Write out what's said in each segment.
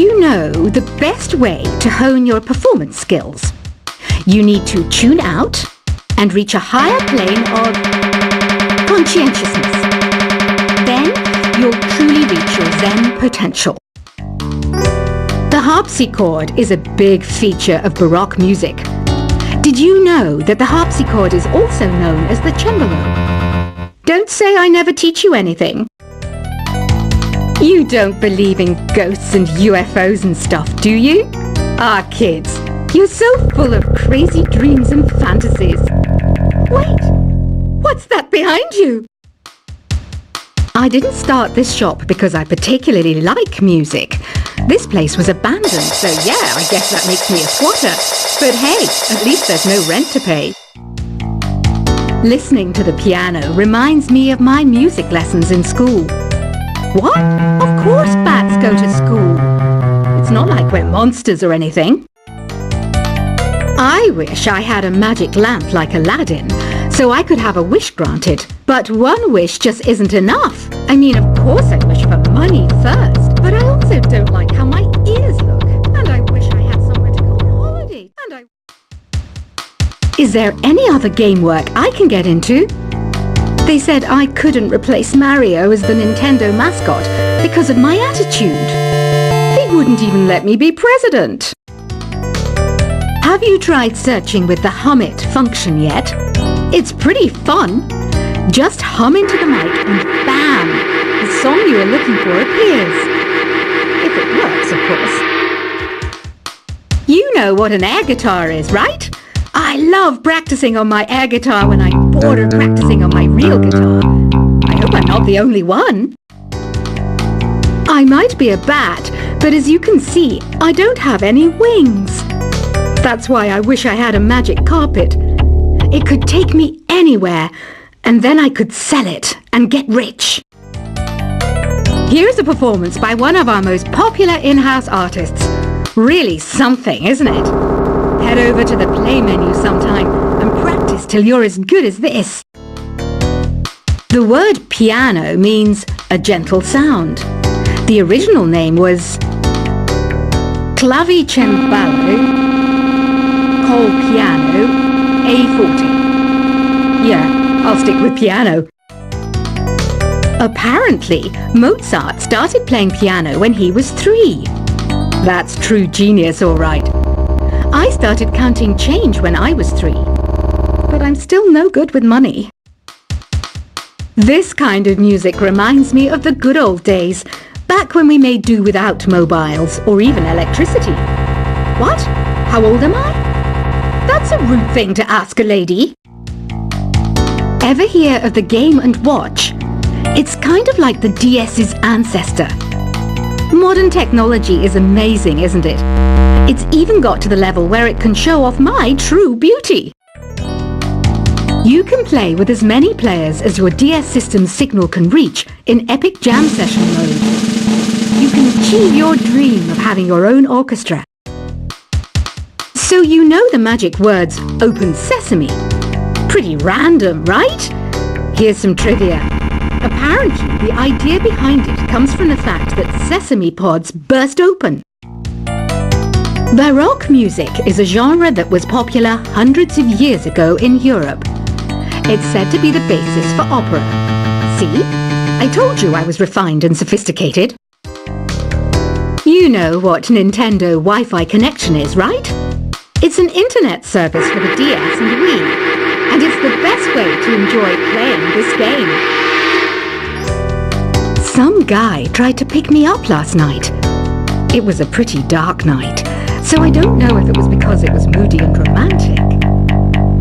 you know the best way to hone your performance skills? You need to tune out and reach a higher plane of conscientiousness. Then you'll truly reach your Zen potential. The harpsichord is a big feature of Baroque music. Did you know that the harpsichord is also known as the cembalo? Don't say I never teach you anything. You don't believe in ghosts and UFOs and stuff, do you? Ah, kids, you're so full of crazy dreams and fantasies. Wait, what's that behind you? I didn't start this shop because I particularly like music. This place was abandoned, so yeah, I guess that makes me a squatter. But hey, at least there's no rent to pay. Listening to the piano reminds me of my music lessons in school. What? Of course bats go to school. It's not like we're monsters or anything. I wish I had a magic lamp like Aladdin, so I could have a wish granted. But one wish just isn't enough. I mean, of course I wish for money first, but I also don't like how my ears look. And I wish I had somewhere to go on holiday. Is there any other game work I can get into? They said I couldn't replace Mario as the Nintendo mascot because of my attitude. They wouldn't even let me be president. Have you tried searching with the hum it function yet? It's pretty fun. Just hum into the mic and bam! The song you are looking for appears. If it works, of course. You know what an air guitar is, right? I love practicing on my air guitar when I'm bored of practicing on my real guitar. I hope I'm not the only one. I might be a bat, but as you can see, I don't have any wings. That's why I wish I had a magic carpet. It could take me anywhere, and then I could sell it and get rich. Here's a performance by one of our most popular in-house artists. Really something, isn't it? Head over to the play menu sometime and practice till you're as good as this. The word piano means a gentle sound. The original name was clavicembalo col piano A forte. Yeah, I'll stick with piano. Apparently, Mozart started playing piano when he was 3. That's true genius, all right. I started counting change when I was 3, but I'm still no good with money. This kind of music reminds me of the good old days, back when we made do without mobiles or even electricity. What? How old am I? That's a rude thing to ask a lady. Ever hear of the Game & Watch? It's kind of like the DS's ancestor. Modern technology is amazing, isn't it? It's even got to the level where it can show off my true beauty. You can play with as many players as your DS system's signal can reach in epic jam session mode. You can achieve your dream of having your own orchestra. So you know the magic words "Open Sesame." Pretty random, right? Here's some trivia. Apparently, the idea behind it comes from the fact that sesame pods burst open. Baroque music is a genre that was popular hundreds of years ago in Europe. It's said to be the basis for opera. See? I told you I was refined and sophisticated. You know what Nintendo Wi-Fi connection is, right? It's an internet service for the DS and Wii, and it's the best way to enjoy playing this game. Some guy tried to pick me up last night. It was a pretty dark night, so I don't know if it was because it was moody and romantic,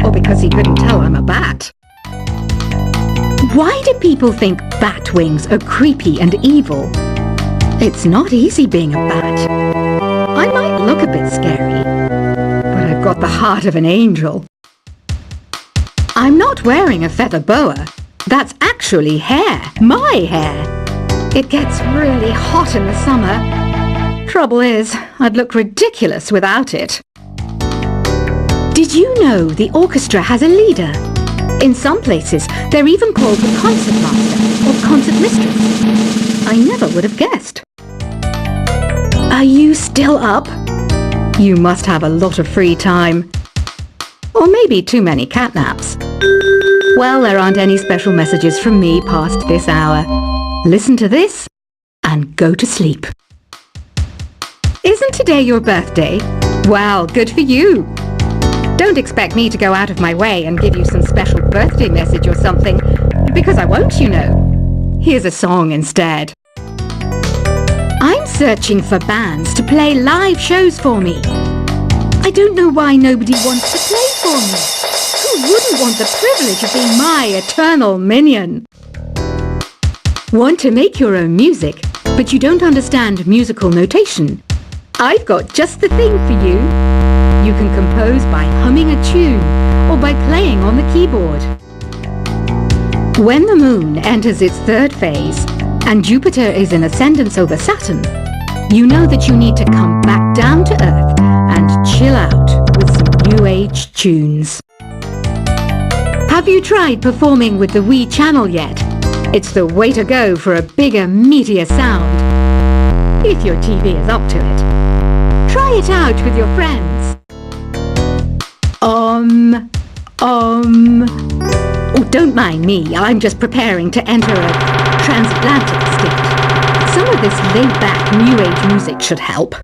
or because he couldn't tell I'm a bat. Why do people think bat wings are creepy and evil? It's not easy being a bat. I might look a bit scary, but I've got the heart of an angel. I'm not wearing a feather boa. That's actually hair, my hair. It gets really hot in the summer. Trouble is, I'd look ridiculous without it. Did you know the orchestra has a leader? In some places, they're even called the concertmaster or concertmistress. I never would have guessed. Are you still up? You must have a lot of free time. Or maybe too many catnaps. Well, there aren't any special messages from me past this hour. Listen to this and go to sleep. Isn't today your birthday? Well, good for you. Don't expect me to go out of my way and give you some special birthday message or something, because I won't, you know. Here's a song instead. I'm searching for bands to play live shows for me. I don't know why nobody wants to play for me. Who wouldn't want the privilege of being my eternal minion? Want to make your own music, but you don't understand musical notation? I've got just the thing for you. You can compose by humming a tune or by playing on the keyboard. When the moon enters its third phase and Jupiter is in ascendance over Saturn, you know that you need to come back down to Earth and chill out with some new age tunes. Have you tried performing with the Wii channel yet? It's the way to go for a bigger, meatier sound. If your TV is up to it. Try it out with your friends. Oh, don't mind me. I'm just preparing to enter a transatlantic state. Some of this laid-back New Age music should help.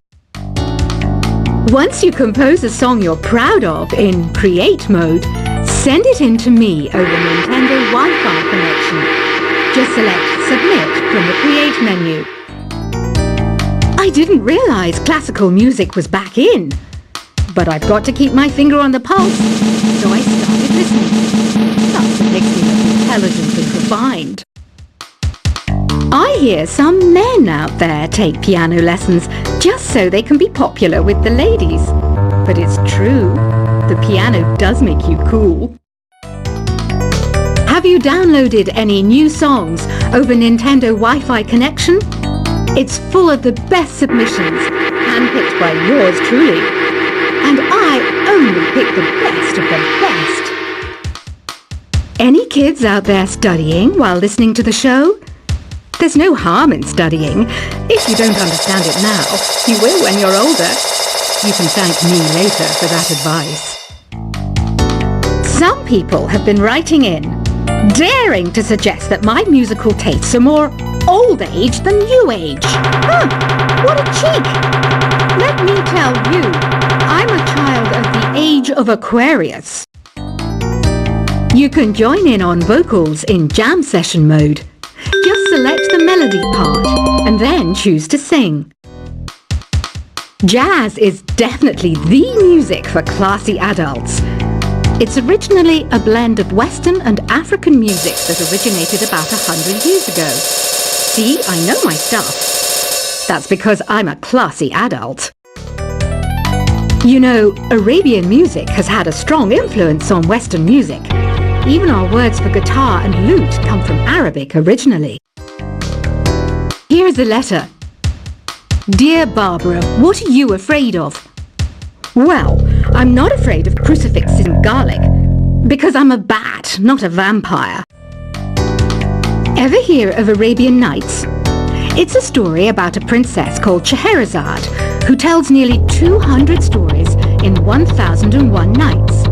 Once you compose a song you're proud of in Create mode, send it in to me over Nintendo Wi-Fi connection. Just select Submit from the Create menu. I didn't realize classical music was back in. But I've got to keep my finger on the pulse, so I started listening. That's what makes me look intelligent and refined. I hear some men out there take piano lessons just so they can be popular with the ladies. But it's true, the piano does make you cool. Have you downloaded any new songs over Nintendo Wi-Fi connection? It's full of the best submissions, handpicked by yours truly. And I only pick the best of the best. Any kids out there studying while listening to the show? There's no harm in studying. If you don't understand it now, you will when you're older. You can thank me later for that advice. Some people have been writing in, daring to suggest that my musical tastes are more old age than new age. Huh, what a cheek! Let me tell you, I'm a child of the age of Aquarius. You can join in on vocals in jam session mode. Just select the melody part and then choose to sing. Jazz is definitely the music for classy adults. It's originally a blend of Western and African music that originated about 100 years ago. See, I know my stuff. That's because I'm a classy adult. You know, Arabian music has had a strong influence on Western music. Even our words for guitar and lute come from Arabic originally. Here's a letter. Dear Barbara, what are you afraid of? Well, I'm not afraid of crucifixes and garlic, because I'm a bat, not a vampire. Ever hear of Arabian Nights? It's a story about a princess called Scheherazade, who tells nearly 200 stories in 1001 nights.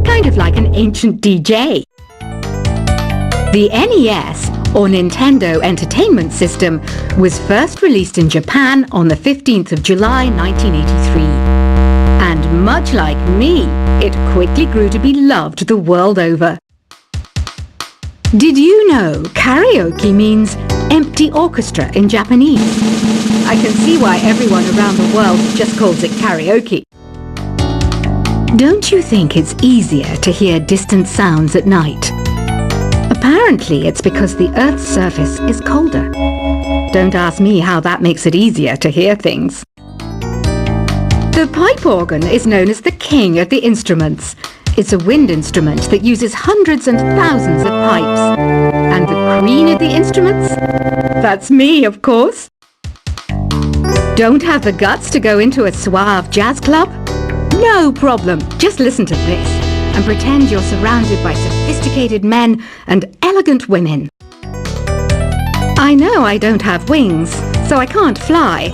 Kind of like an ancient DJ. The NES, or Nintendo Entertainment System, was first released in Japan on the 15th of July 1983. And much like me, it quickly grew to be loved the world over. Did you know karaoke means empty orchestra in Japanese? I can see why everyone around the world just calls it karaoke. Don't you think it's easier to hear distant sounds at night? Apparently it's because the Earth's surface is colder. Don't ask me how that makes it easier to hear things. The pipe organ is known as the king of the instruments. It's a wind instrument that uses hundreds and thousands of pipes. And the queen of the instruments? That's me, of course. Don't have the guts to go into a suave jazz club? No problem. Just listen to this and pretend you're surrounded by sophisticated men and elegant women. I know I don't have wings, so I can't fly.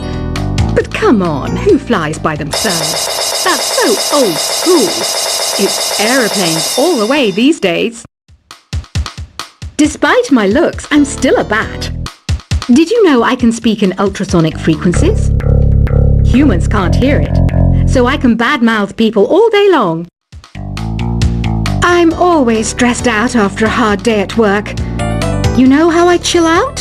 But come on, who flies by themselves? That's so old school. It's aeroplanes all the way these days. Despite my looks, I'm still a bat. Did you know I can speak in ultrasonic frequencies? Humans can't hear it, so I can badmouth people all day long. I'm always stressed out after a hard day at work. You know how I chill out?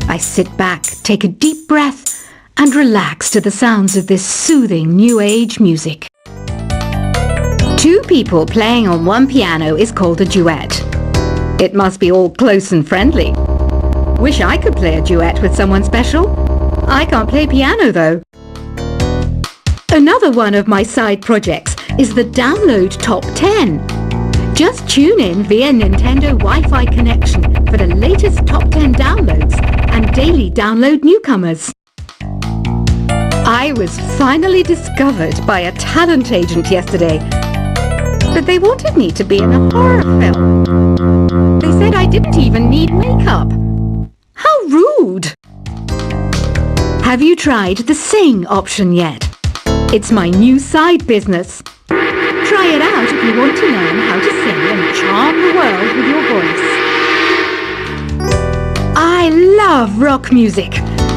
I sit back, take a deep breath, and relax to the sounds of this soothing new age music. Two people playing on one piano is called a duet. It must be all close and friendly. Wish I could play a duet with someone special. I can't play piano though. Another one of my side projects is the Download Top 10. Just tune in via Nintendo Wi-Fi connection for the latest top 10 downloads and daily download newcomers. I was finally discovered by a talent agent yesterday, but they wanted me to be in a horror film. They said I didn't even need makeup. How rude! Have you tried the Sing option yet? It's my new side business. Try it out if you want to learn how to sing and charm the world with your voice. I love rock music.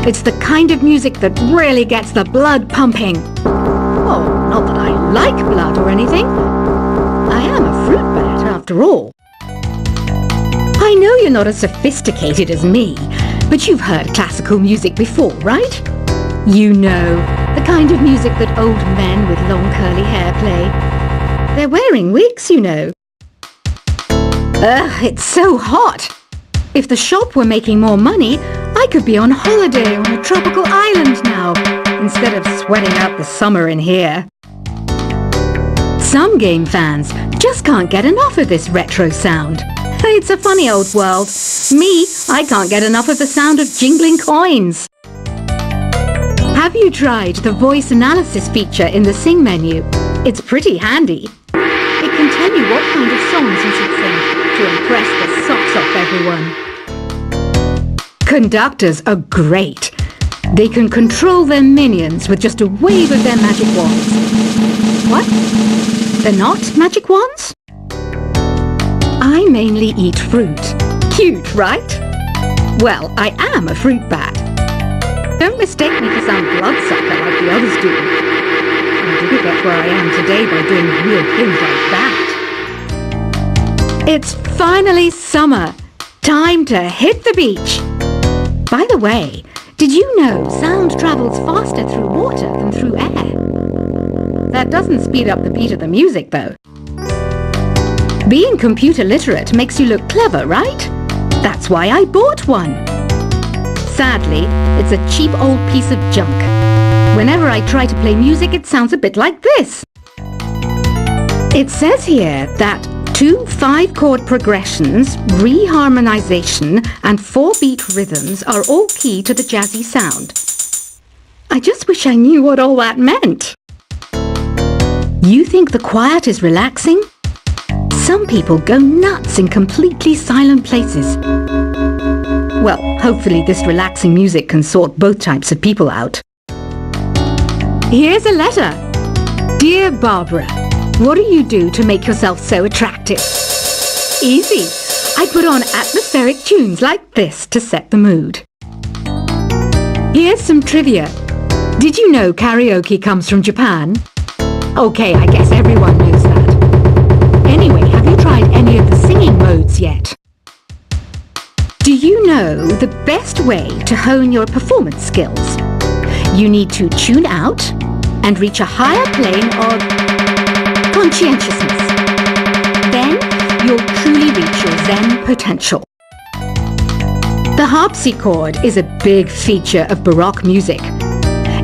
It's the kind of music that really gets the blood pumping. Oh, not that I like blood or anything. I am a fruit bat after all. I know you're not as sophisticated as me, but you've heard classical music before, right? You know, the kind of music that old men with long curly hair play. They're wearing wigs, you know. Ugh, it's so hot. If the shop were making more money, I could be on holiday on a tropical island now, instead of sweating out the summer in here. Some game fans just can't get enough of this retro sound. It's a funny old world. Me, I can't get enough of the sound of jingling coins. Have you tried the voice analysis feature in the Sing menu? It's pretty handy. It can tell you what kind of songs you should sing to impress the socks off everyone. Conductors are great. They can control their minions with just a wave of their magic wands. What? They're not magic wands? I mainly eat fruit. Cute, right? Well, I am a fruit bat. Don't mistake me for some bloodsucker like the others do. I didn't get where I am today by doing weird things like that. It's finally summer. Time to hit the beach. By the way, did you know sound travels faster through water than through air? That doesn't speed up the beat of the music, though. Being computer literate makes you look clever, right? That's why I bought one. Sadly, it's a cheap old piece of junk. Whenever I try to play music, it sounds a bit like this. It says here that 2 5-chord progressions, reharmonization, and 4-beat rhythms are all key to the jazzy sound. I just wish I knew what all that meant. You think the quiet is relaxing? Some people go nuts in completely silent places. Well, hopefully this relaxing music can sort both types of people out. Here's a letter. Dear Barbara, what do you do to make yourself so attractive? Easy. I put on atmospheric tunes like this to set the mood. Here's some trivia. Did you know karaoke comes from Japan? Okay, I guess everyone knows that. Anyway, have you tried any of the singing modes yet? Do you know the best way to hone your performance skills? You need to tune out and reach a higher plane of conscientiousness. Then you'll truly reach your Zen potential. The harpsichord is a big feature of Baroque music.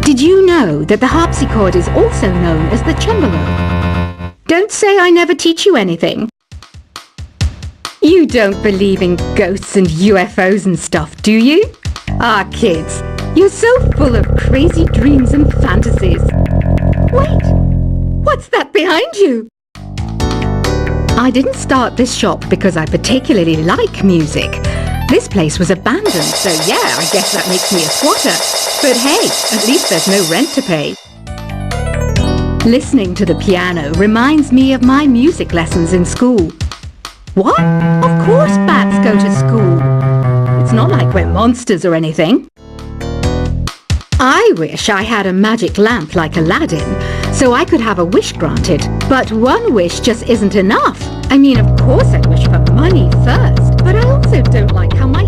Did you know that the harpsichord is also known as the cembalo? Don't say I never teach you anything. You don't believe in ghosts and UFOs and stuff, do you? Ah, kids, you're so full of crazy dreams and fantasies. Wait, what's that behind you? I didn't start this shop because I particularly like music, This place was abandoned, so yeah, I guess that makes me a squatter. But hey, at least there's no rent to pay. Listening to the piano reminds me of my music lessons in school. What? Of course bats go to school. It's not like we're monsters or anything. I wish I had a magic lamp like Aladdin, so I could have a wish granted. But one wish just isn't enough. I mean, of course I'd wish for money first, but I also don't like how my